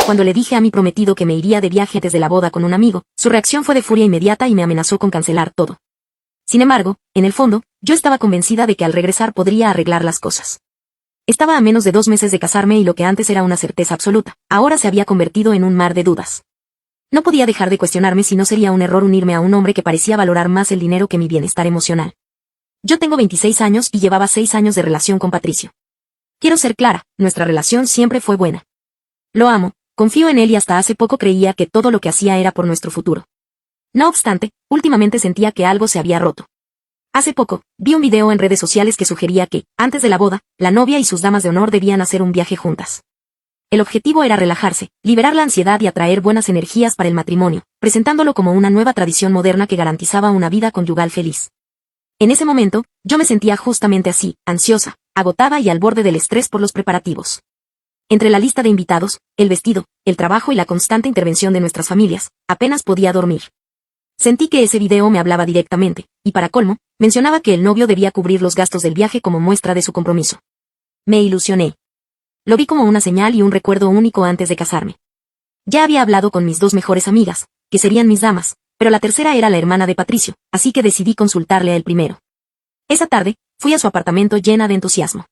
Cuando le dije a mi prometido que me iría de viaje antes de la boda con un amigo, su reacción fue de furia inmediata y me amenazó con cancelar todo. Sin embargo, en el fondo, yo estaba convencida de que al regresar podría arreglar las cosas. Estaba a menos de 2 meses de casarme y lo que antes era una certeza absoluta, ahora se había convertido en un mar de dudas. No podía dejar de cuestionarme si no sería un error unirme a un hombre que parecía valorar más el dinero que mi bienestar emocional. Yo tengo 26 años y llevaba 6 años de relación con Patricio. Quiero ser clara, nuestra relación siempre fue buena. Lo amo, confío en él y hasta hace poco creía que todo lo que hacía era por nuestro futuro. No obstante, últimamente sentía que algo se había roto. Hace poco, vi un video en redes sociales que sugería que, antes de la boda, la novia y sus damas de honor debían hacer un viaje juntas. El objetivo era relajarse, liberar la ansiedad y atraer buenas energías para el matrimonio, presentándolo como una nueva tradición moderna que garantizaba una vida conyugal feliz. En ese momento, yo me sentía justamente así, ansiosa, agotada y al borde del estrés por los preparativos. Entre la lista de invitados, el vestido, el trabajo y la constante intervención de nuestras familias, apenas podía dormir. Sentí que ese video me hablaba directamente, y para colmo, mencionaba que el novio debía cubrir los gastos del viaje como muestra de su compromiso. Me ilusioné. Lo vi como una señal y un recuerdo único antes de casarme. Ya había hablado con mis 2 mejores amigas, que serían mis damas, pero la tercera era la hermana de Patricio, así que decidí consultarle a él primero. Esa tarde, fui a su apartamento llena de entusiasmo.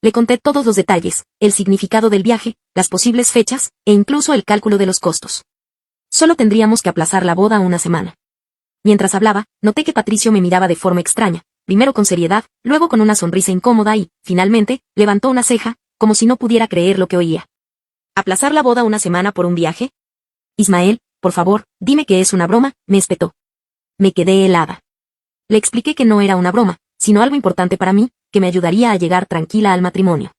Le conté todos los detalles, el significado del viaje, las posibles fechas, e incluso el cálculo de los costos. Solo tendríamos que aplazar la boda una semana. Mientras hablaba, noté que Patricio me miraba de forma extraña, primero con seriedad, luego con una sonrisa incómoda y, finalmente, levantó una ceja, como si no pudiera creer lo que oía. ¿Aplazar la boda una semana por un viaje? Ismael, por favor, dime que es una broma, me espetó. Me quedé helada. Le expliqué que no era una broma, sino algo importante para mí, que me ayudaría a llegar tranquila al matrimonio.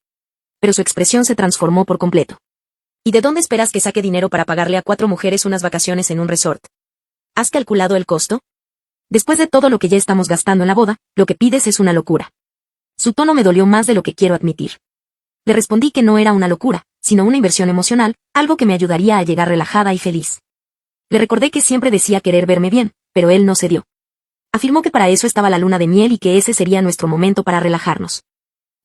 Pero su expresión se transformó por completo. ¿Y de dónde esperas que saque dinero para pagarle a 4 mujeres unas vacaciones en un resort? ¿Has calculado el costo? Después de todo lo que ya estamos gastando en la boda, lo que pides es una locura. Su tono me dolió más de lo que quiero admitir. Le respondí que no era una locura, sino una inversión emocional, algo que me ayudaría a llegar relajada y feliz. Le recordé que siempre decía querer verme bien, pero él no cedió. Afirmó que para eso estaba la luna de miel y que ese sería nuestro momento para relajarnos.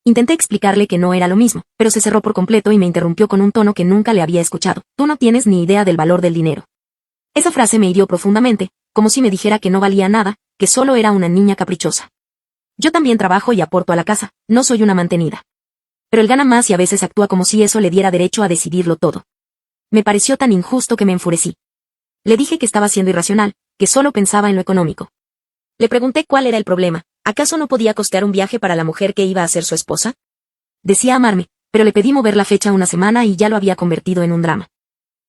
Intenté explicarle que no era lo mismo, pero se cerró por completo y me interrumpió con un tono que nunca le había escuchado. Tú no tienes ni idea del valor del dinero. Esa frase me hirió profundamente, como si me dijera que no valía nada, que solo era una niña caprichosa. Yo también trabajo y aporto a la casa, no soy una mantenida. Pero él gana más y a veces actúa como si eso le diera derecho a decidirlo todo. Me pareció tan injusto que me enfurecí. Le dije que estaba siendo irracional, que solo pensaba en lo económico. Le pregunté cuál era el problema, ¿acaso no podía costear un viaje para la mujer que iba a ser su esposa? Decía amarme, pero le pedí mover la fecha una semana y ya lo había convertido en un drama.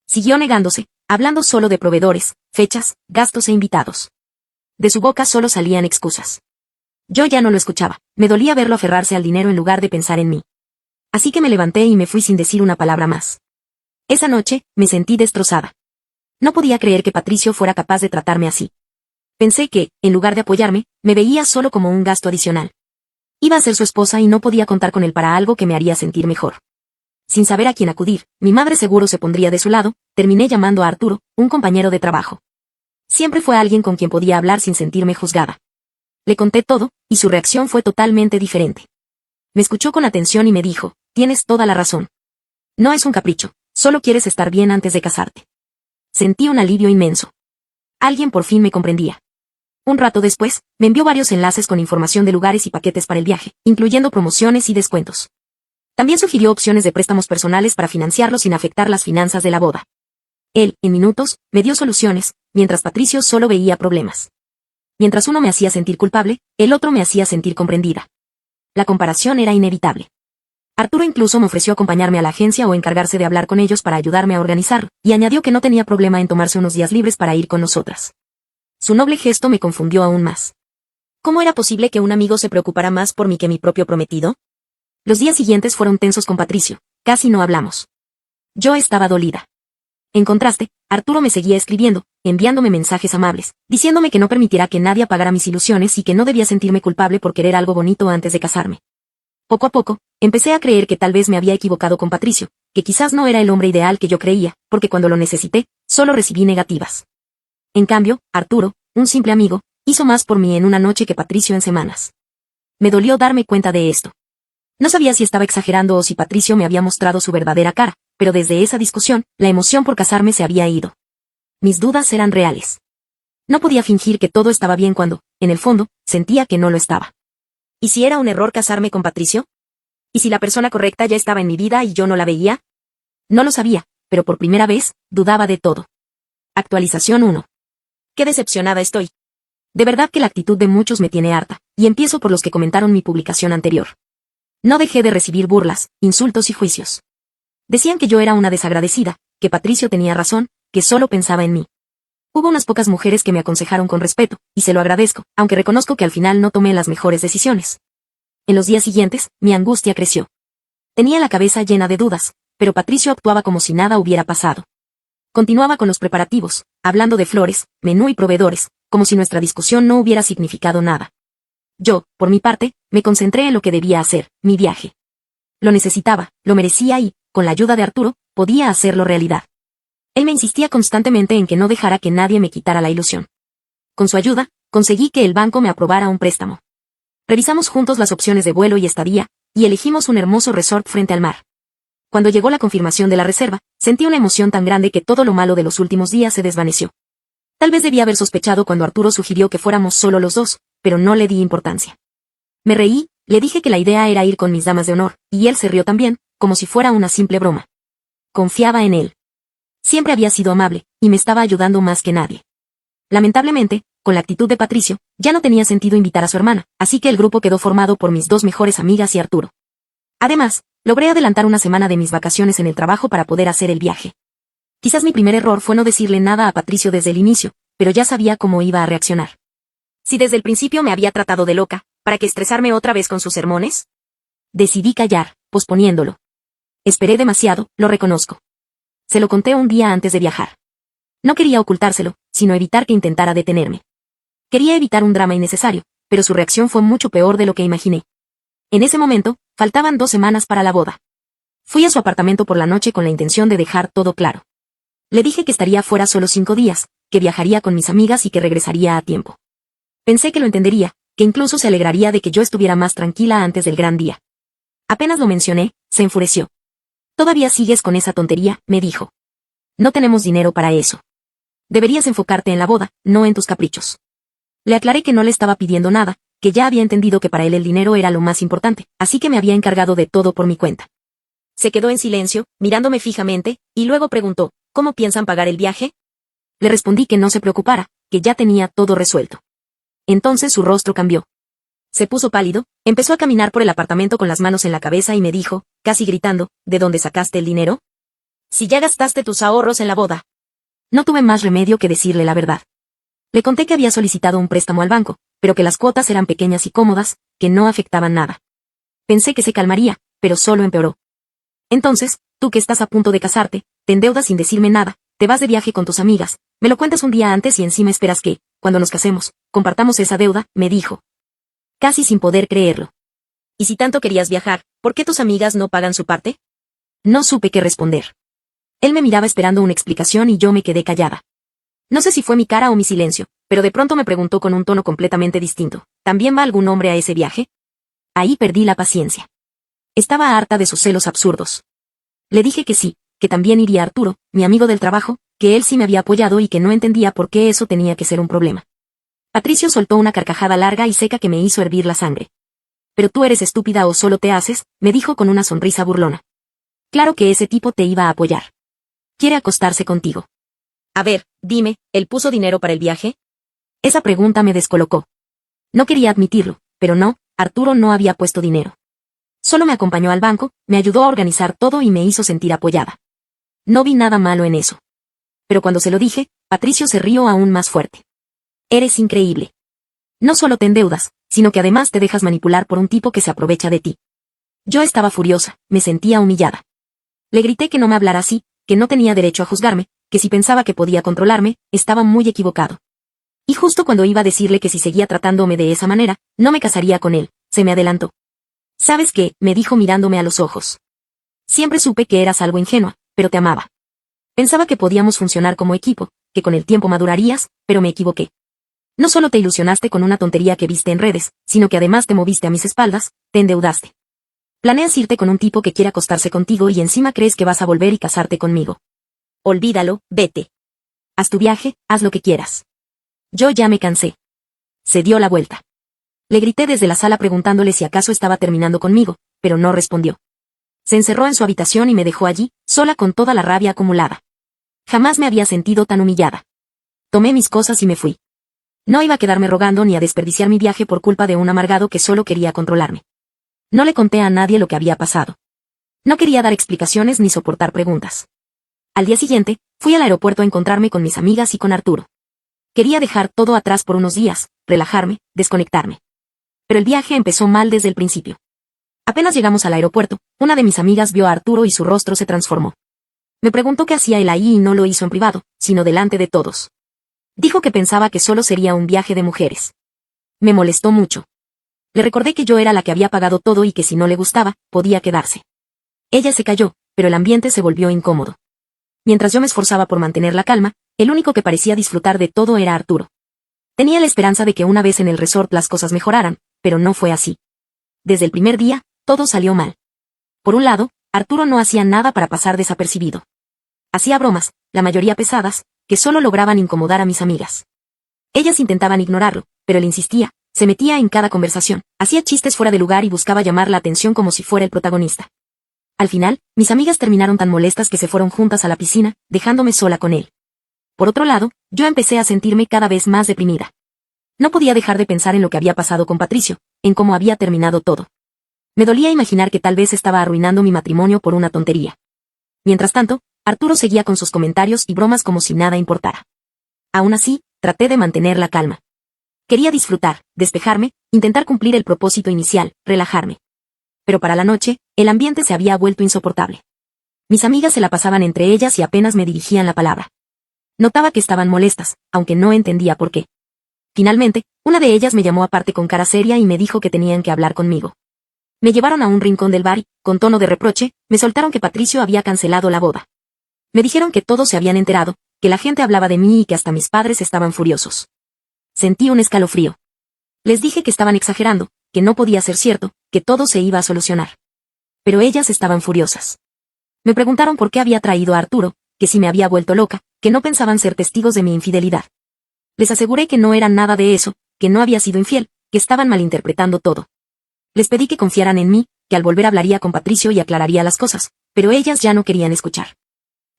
Siguió negándose, hablando solo de proveedores, fechas, gastos e invitados. De su boca solo salían excusas. Yo ya no lo escuchaba, me dolía verlo aferrarse al dinero en lugar de pensar en mí. Así que me levanté y me fui sin decir una palabra más. Esa noche, me sentí destrozada. No podía creer que Patricio fuera capaz de tratarme así. Pensé que, en lugar de apoyarme, me veía solo como un gasto adicional. Iba a ser su esposa y no podía contar con él para algo que me haría sentir mejor. Sin saber a quién acudir, mi madre seguro se pondría de su lado, terminé llamando a Arturo, un compañero de trabajo. Siempre fue alguien con quien podía hablar sin sentirme juzgada. Le conté todo, y su reacción fue totalmente diferente. Me escuchó con atención y me dijo, tienes toda la razón. No es un capricho, solo quieres estar bien antes de casarte. Sentí un alivio inmenso. Alguien por fin me comprendía. Un rato después, me envió varios enlaces con información de lugares y paquetes para el viaje, incluyendo promociones y descuentos. También sugirió opciones de préstamos personales para financiarlo sin afectar las finanzas de la boda. Él, en minutos, me dio soluciones, mientras Patricio solo veía problemas. Mientras uno me hacía sentir culpable, el otro me hacía sentir comprendida. La comparación era inevitable. Arturo incluso me ofreció acompañarme a la agencia o encargarse de hablar con ellos para ayudarme a organizarlo, y añadió que no tenía problema en tomarse unos días libres para ir con nosotras. Su noble gesto me confundió aún más. ¿Cómo era posible que un amigo se preocupara más por mí que mi propio prometido? Los días siguientes fueron tensos con Patricio, casi no hablamos. Yo estaba dolida. En contraste, Arturo me seguía escribiendo, enviándome mensajes amables, diciéndome que no permitiría que nadie apagara mis ilusiones y que no debía sentirme culpable por querer algo bonito antes de casarme. Poco a poco, empecé a creer que tal vez me había equivocado con Patricio, que quizás no era el hombre ideal que yo creía, porque cuando lo necesité, solo recibí negativas. En cambio, Arturo, un simple amigo, hizo más por mí en una noche que Patricio en semanas. Me dolió darme cuenta de esto. No sabía si estaba exagerando o si Patricio me había mostrado su verdadera cara, pero desde esa discusión, la emoción por casarme se había ido. Mis dudas eran reales. No podía fingir que todo estaba bien cuando, en el fondo, sentía que no lo estaba. ¿Y si era un error casarme con Patricio? ¿Y si la persona correcta ya estaba en mi vida y yo no la veía? No lo sabía, pero por primera vez, dudaba de todo. Actualización 1. Qué decepcionada estoy. De verdad que la actitud de muchos me tiene harta, y empiezo por los que comentaron mi publicación anterior. No dejé de recibir burlas, insultos y juicios. Decían que yo era una desagradecida, que Patricio tenía razón, que solo pensaba en mí. Hubo unas pocas mujeres que me aconsejaron con respeto, y se lo agradezco, aunque reconozco que al final no tomé las mejores decisiones. En los días siguientes, mi angustia creció. Tenía la cabeza llena de dudas, pero Patricio actuaba como si nada hubiera pasado. Continuaba con los preparativos, hablando de flores, menú y proveedores, como si nuestra discusión no hubiera significado nada. Yo, por mi parte, me concentré en lo que debía hacer, mi viaje. Lo necesitaba, lo merecía y, con la ayuda de Arturo, podía hacerlo realidad. Él me insistía constantemente en que no dejara que nadie me quitara la ilusión. Con su ayuda, conseguí que el banco me aprobara un préstamo. Revisamos juntos las opciones de vuelo y estadía, y elegimos un hermoso resort frente al mar. Cuando llegó la confirmación de la reserva, sentí una emoción tan grande que todo lo malo de los últimos días se desvaneció. Tal vez debía haber sospechado cuando Arturo sugirió que fuéramos solo los dos, pero no le di importancia. Me reí, le dije que la idea era ir con mis damas de honor, y él se rió también, como si fuera una simple broma. Confiaba en él. Siempre había sido amable, y me estaba ayudando más que nadie. Lamentablemente, con la actitud de Patricio, ya no tenía sentido invitar a su hermana, así que el grupo quedó formado por mis dos mejores amigas y Arturo. Además, logré adelantar una semana de mis vacaciones en el trabajo para poder hacer el viaje. Quizás mi primer error fue no decirle nada a Patricio desde el inicio, pero ya sabía cómo iba a reaccionar. Si desde el principio me había tratado de loca, ¿para qué estresarme otra vez con sus sermones? Decidí callar, posponiéndolo. Esperé demasiado, lo reconozco. Se lo conté un día antes de viajar. No quería ocultárselo, sino evitar que intentara detenerme. Quería evitar un drama innecesario, pero su reacción fue mucho peor de lo que imaginé. En ese momento, faltaban 2 semanas para la boda. Fui a su apartamento por la noche con la intención de dejar todo claro. Le dije que estaría fuera solo 5 días, que viajaría con mis amigas y que regresaría a tiempo. Pensé que lo entendería, que incluso se alegraría de que yo estuviera más tranquila antes del gran día. Apenas lo mencioné, se enfureció. «Todavía sigues con esa tontería», me dijo. «No tenemos dinero para eso. Deberías enfocarte en la boda, no en tus caprichos». Le aclaré que no le estaba pidiendo nada, que ya había entendido que para él el dinero era lo más importante, así que me había encargado de todo por mi cuenta. Se quedó en silencio, mirándome fijamente, y luego preguntó, ¿cómo piensan pagar el viaje? Le respondí que no se preocupara, que ya tenía todo resuelto. Entonces su rostro cambió. Se puso pálido, empezó a caminar por el apartamento con las manos en la cabeza y me dijo, casi gritando, ¿de dónde sacaste el dinero? Si ya gastaste tus ahorros en la boda. No tuve más remedio que decirle la verdad. Le conté que había solicitado un préstamo al banco, pero que las cuotas eran pequeñas y cómodas, que no afectaban nada. Pensé que se calmaría, pero solo empeoró. Entonces, tú que estás a punto de casarte, te endeudas sin decirme nada, te vas de viaje con tus amigas, me lo cuentas un día antes y encima esperas que, cuando nos casemos, compartamos esa deuda, me dijo. Casi sin poder creerlo. ¿Y si tanto querías viajar, por qué tus amigas no pagan su parte? No supe qué responder. Él me miraba esperando una explicación y yo me quedé callada. No sé si fue mi cara o mi silencio, pero de pronto me preguntó con un tono completamente distinto, ¿también va algún hombre a ese viaje? Ahí perdí la paciencia. Estaba harta de sus celos absurdos. Le dije que sí, que también iría Arturo, mi amigo del trabajo, que él sí me había apoyado y que no entendía por qué eso tenía que ser un problema. Patricio soltó una carcajada larga y seca que me hizo hervir la sangre. «Pero tú eres estúpida o solo te haces», me dijo con una sonrisa burlona. «Claro que ese tipo te iba a apoyar. Quiere acostarse contigo». «A ver, dime, ¿él puso dinero para el viaje?» Esa pregunta me descolocó. No quería admitirlo, pero no, Arturo no había puesto dinero. Solo me acompañó al banco, me ayudó a organizar todo y me hizo sentir apoyada. No vi nada malo en eso. Pero cuando se lo dije, Patricio se rió aún más fuerte. «Eres increíble. No solo te endeudas, sino que además te dejas manipular por un tipo que se aprovecha de ti». Yo estaba furiosa, me sentía humillada. Le grité que no me hablara así, que no tenía derecho a juzgarme, que si pensaba que podía controlarme, estaba muy equivocado. Y justo cuando iba a decirle que si seguía tratándome de esa manera, no me casaría con él, se me adelantó. «¿Sabes qué?», me dijo mirándome a los ojos. «Siempre supe que eras algo ingenua, pero te amaba. Pensaba que podíamos funcionar como equipo, que con el tiempo madurarías, pero me equivoqué. No solo te ilusionaste con una tontería que viste en redes, sino que además te moviste a mis espaldas, te endeudaste. Planeas irte con un tipo que quiere acostarse contigo y encima crees que vas a volver y casarte conmigo. Olvídalo, vete. Haz tu viaje, haz lo que quieras. Yo ya me cansé. Se dio la vuelta. Le grité desde la sala preguntándole si acaso estaba terminando conmigo, pero no respondió. Se encerró en su habitación y me dejó allí, sola con toda la rabia acumulada. Jamás me había sentido tan humillada. Tomé mis cosas y me fui. No iba a quedarme rogando ni a desperdiciar mi viaje por culpa de un amargado que solo quería controlarme. No le conté a nadie lo que había pasado. No quería dar explicaciones ni soportar preguntas. Al día siguiente, fui al aeropuerto a encontrarme con mis amigas y con Arturo. Quería dejar todo atrás por unos días, relajarme, desconectarme. Pero el viaje empezó mal desde el principio. Apenas llegamos al aeropuerto, una de mis amigas vio a Arturo y su rostro se transformó. Me preguntó qué hacía él ahí y no lo hizo en privado, sino delante de todos. Dijo que pensaba que solo sería un viaje de mujeres. Me molestó mucho. Le recordé que yo era la que había pagado todo y que si no le gustaba, podía quedarse. Ella se calló, pero el ambiente se volvió incómodo. Mientras yo me esforzaba por mantener la calma, el único que parecía disfrutar de todo era Arturo. Tenía la esperanza de que una vez en el resort las cosas mejoraran, pero no fue así. Desde el primer día, todo salió mal. Por un lado, Arturo no hacía nada para pasar desapercibido. Hacía bromas, la mayoría pesadas, que solo lograban incomodar a mis amigas. Ellas intentaban ignorarlo, pero él insistía, se metía en cada conversación, hacía chistes fuera de lugar y buscaba llamar la atención como si fuera el protagonista. Al final, mis amigas terminaron tan molestas que se fueron juntas a la piscina, dejándome sola con él. Por otro lado, yo empecé a sentirme cada vez más deprimida. No podía dejar de pensar en lo que había pasado con Patricio, en cómo había terminado todo. Me dolía imaginar que tal vez estaba arruinando mi matrimonio por una tontería. Mientras tanto, Arturo seguía con sus comentarios y bromas como si nada importara. Aún así, traté de mantener la calma. Quería disfrutar, despejarme, intentar cumplir el propósito inicial, relajarme. Pero para la noche, el ambiente se había vuelto insoportable. Mis amigas se la pasaban entre ellas y apenas me dirigían la palabra. Notaba que estaban molestas, aunque no entendía por qué. Finalmente, una de ellas me llamó aparte con cara seria y me dijo que tenían que hablar conmigo. Me llevaron a un rincón del bar y, con tono de reproche, me soltaron que Patricio había cancelado la boda. Me dijeron que todos se habían enterado, que la gente hablaba de mí y que hasta mis padres estaban furiosos. Sentí un escalofrío. Les dije que estaban exagerando, que no podía ser cierto, que todo se iba a solucionar. Pero ellas estaban furiosas. Me preguntaron por qué había traído a Arturo, que si me había vuelto loca, que no pensaban ser testigos de mi infidelidad. Les aseguré que no era nada de eso, que no había sido infiel, que estaban malinterpretando todo. Les pedí que confiaran en mí, que al volver hablaría con Patricio y aclararía las cosas, pero ellas ya no querían escuchar.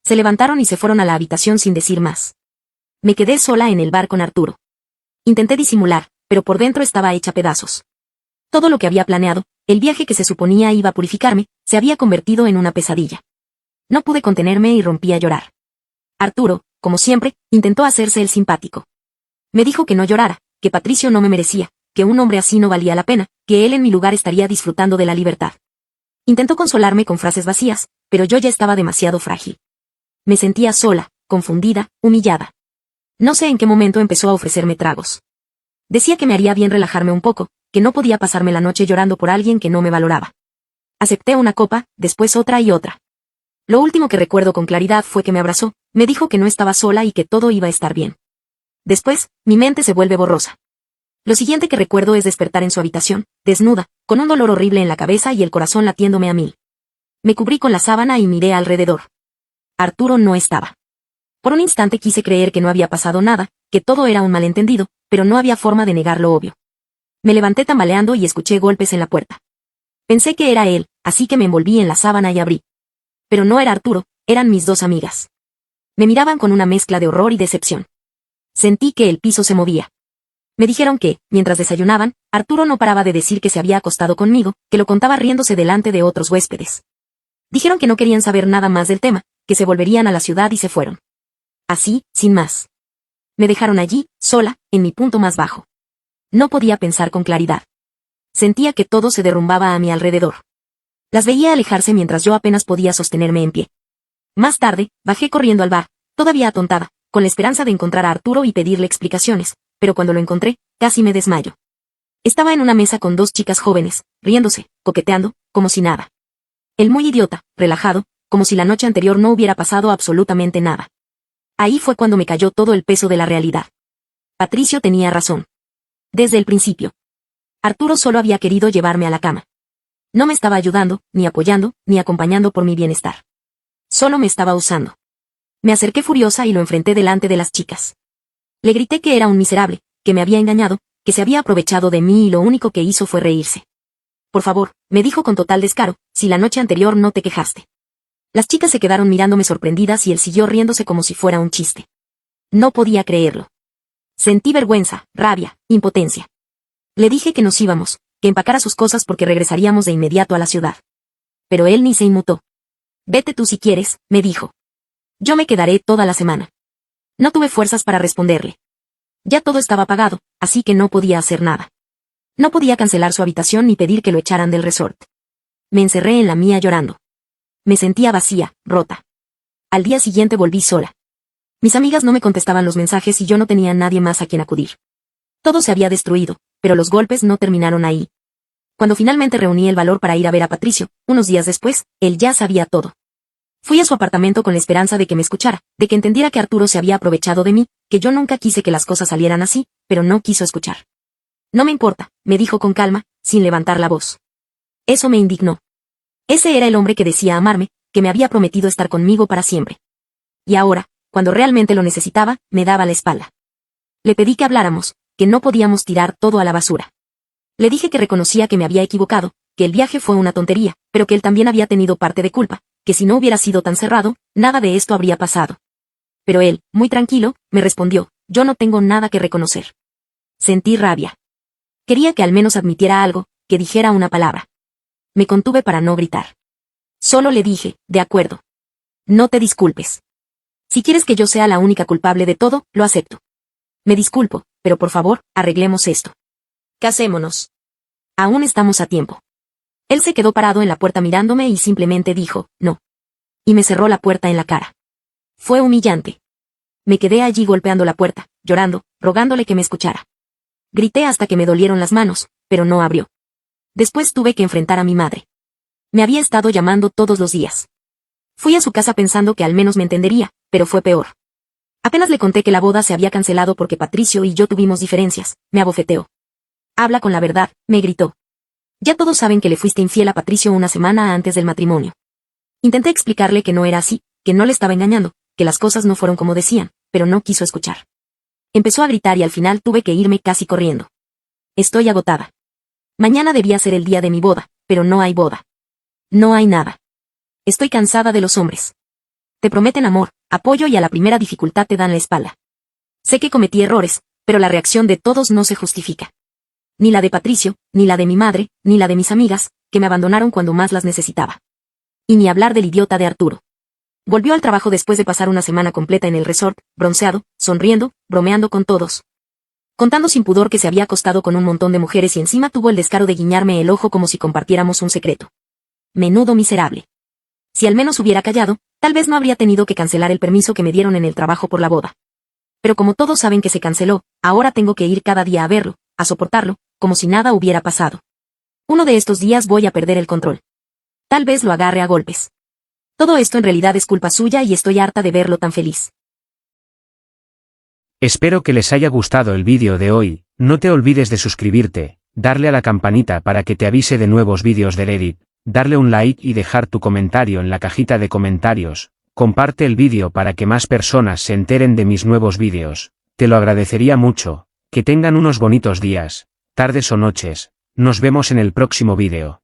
Se levantaron y se fueron a la habitación sin decir más. Me quedé sola en el bar con Arturo. Intenté disimular, pero por dentro estaba hecha pedazos. Todo lo que había planeado, el viaje que se suponía iba a purificarme, se había convertido en una pesadilla. No pude contenerme y rompí a llorar. Arturo, como siempre, intentó hacerse el simpático. Me dijo que no llorara, que Patricio no me merecía, que un hombre así no valía la pena, que él en mi lugar estaría disfrutando de la libertad. Intentó consolarme con frases vacías, pero yo ya estaba demasiado frágil. Me sentía sola, confundida, humillada. No sé en qué momento empezó a ofrecerme tragos. Decía que me haría bien relajarme un poco, que no podía pasarme la noche llorando por alguien que no me valoraba. Acepté una copa, después otra y otra. Lo último que recuerdo con claridad fue que me abrazó, me dijo que no estaba sola y que todo iba a estar bien. Después, mi mente se vuelve borrosa. Lo siguiente que recuerdo es despertar en su habitación, desnuda, con un dolor horrible en la cabeza y el corazón latiéndome a mil. Me cubrí con la sábana y miré alrededor. Arturo no estaba. Por un instante quise creer que no había pasado nada, que todo era un malentendido, pero no había forma de negar lo obvio. Me levanté tambaleando y escuché golpes en la puerta. Pensé que era él, así que me envolví en la sábana y abrí. Pero no era Arturo, eran mis dos amigas. Me miraban con una mezcla de horror y decepción. Sentí que el piso se movía. Me dijeron que, mientras desayunaban, Arturo no paraba de decir que se había acostado conmigo, que lo contaba riéndose delante de otros huéspedes. Dijeron que no querían saber nada más del tema, que se volverían a la ciudad y se fueron. Así, sin más. Me dejaron allí, sola, en mi punto más bajo. No podía pensar con claridad. Sentía que todo se derrumbaba a mi alrededor. Las veía alejarse mientras yo apenas podía sostenerme en pie. Más tarde, bajé corriendo al bar, todavía atontada, con la esperanza de encontrar a Arturo y pedirle explicaciones, pero cuando lo encontré, casi me desmayo. Estaba en una mesa con dos chicas jóvenes, riéndose, coqueteando, como si nada. Él muy idiota, relajado, como si la noche anterior no hubiera pasado absolutamente nada. Ahí fue cuando me cayó todo el peso de la realidad. Patricio tenía razón. Desde el principio. Arturo solo había querido llevarme a la cama. No me estaba ayudando, ni apoyando, ni acompañando por mi bienestar. Solo me estaba usando. Me acerqué furiosa y lo enfrenté delante de las chicas. Le grité que era un miserable, que me había engañado, que se había aprovechado de mí y lo único que hizo fue reírse. Por favor, me dijo con total descaro, si la noche anterior no te quejaste. Las chicas se quedaron mirándome sorprendidas y él siguió riéndose como si fuera un chiste. No podía creerlo. Sentí vergüenza, rabia, impotencia. Le dije que nos íbamos, que empacara sus cosas porque regresaríamos de inmediato a la ciudad. Pero él ni se inmutó. Vete tú si quieres, me dijo. Yo me quedaré toda la semana. No tuve fuerzas para responderle. Ya todo estaba pagado, así que no podía hacer nada. No podía cancelar su habitación ni pedir que lo echaran del resort. Me encerré en la mía llorando. Me sentía vacía, rota. Al día siguiente volví sola. Mis amigas no me contestaban los mensajes y yo no tenía nadie más a quien acudir. Todo se había destruido, pero los golpes no terminaron ahí. Cuando finalmente reuní el valor para ir a ver a Patricio, unos días después, él ya sabía todo. Fui a su apartamento con la esperanza de que me escuchara, de que entendiera que Arturo se había aprovechado de mí, que yo nunca quise que las cosas salieran así, pero no quiso escuchar. No me importa, me dijo con calma, sin levantar la voz. Eso me indignó. Ese era el hombre que decía amarme, que me había prometido estar conmigo para siempre. Y ahora, cuando realmente lo necesitaba, me daba la espalda. Le pedí que habláramos, que no podíamos tirar todo a la basura. Le dije que reconocía que me había equivocado, que el viaje fue una tontería, pero que él también había tenido parte de culpa, que si no hubiera sido tan cerrado, nada de esto habría pasado. Pero él, muy tranquilo, me respondió, yo no tengo nada que reconocer. Sentí rabia. Quería que al menos admitiera algo, que dijera una palabra. Me contuve para no gritar. Solo le dije, de acuerdo. No te disculpes. Si quieres que yo sea la única culpable de todo, lo acepto. Me disculpo, pero por favor, arreglemos esto. Casémonos. Aún estamos a tiempo. Él se quedó parado en la puerta mirándome y simplemente dijo, no. Y me cerró la puerta en la cara. Fue humillante. Me quedé allí golpeando la puerta, llorando, rogándole que me escuchara. Grité hasta que me dolieron las manos, pero no abrió. Después tuve que enfrentar a mi madre. Me había estado llamando todos los días. Fui a su casa pensando que al menos me entendería, pero fue peor. Apenas le conté que la boda se había cancelado porque Patricio y yo tuvimos diferencias, me abofeteó. Habla con la verdad, me gritó. Ya todos saben que le fuiste infiel a Patricio una semana antes del matrimonio. Intenté explicarle que no era así, que no le estaba engañando, que las cosas no fueron como decían, pero no quiso escuchar. Empezó a gritar y al final tuve que irme casi corriendo. Estoy agotada. Mañana debía ser el día de mi boda, pero no hay boda. No hay nada. Estoy cansada de los hombres. Te prometen amor, apoyo y a la primera dificultad te dan la espalda. Sé que cometí errores, pero la reacción de todos no se justifica. Ni la de Patricio, ni la de mi madre, ni la de mis amigas, que me abandonaron cuando más las necesitaba. Y ni hablar del idiota de Arturo. Volvió al trabajo después de pasar una semana completa en el resort, bronceado, sonriendo, bromeando con todos. Contando sin pudor que se había acostado con un montón de mujeres y encima tuvo el descaro de guiñarme el ojo como si compartiéramos un secreto. Menudo miserable. Si al menos hubiera callado, tal vez no habría tenido que cancelar el permiso que me dieron en el trabajo por la boda. Pero como todos saben que se canceló, ahora tengo que ir cada día a verlo, a soportarlo, como si nada hubiera pasado. Uno de estos días voy a perder el control. Tal vez lo agarre a golpes. Todo esto en realidad es culpa suya y estoy harta de verlo tan feliz. Espero que les haya gustado el vídeo de hoy, no te olvides de suscribirte, darle a la campanita para que te avise de nuevos vídeos de Reddit, darle un like y dejar tu comentario en la cajita de comentarios, comparte el vídeo para que más personas se enteren de mis nuevos vídeos, te lo agradecería mucho, que tengan unos bonitos días, tardes o noches, nos vemos en el próximo vídeo.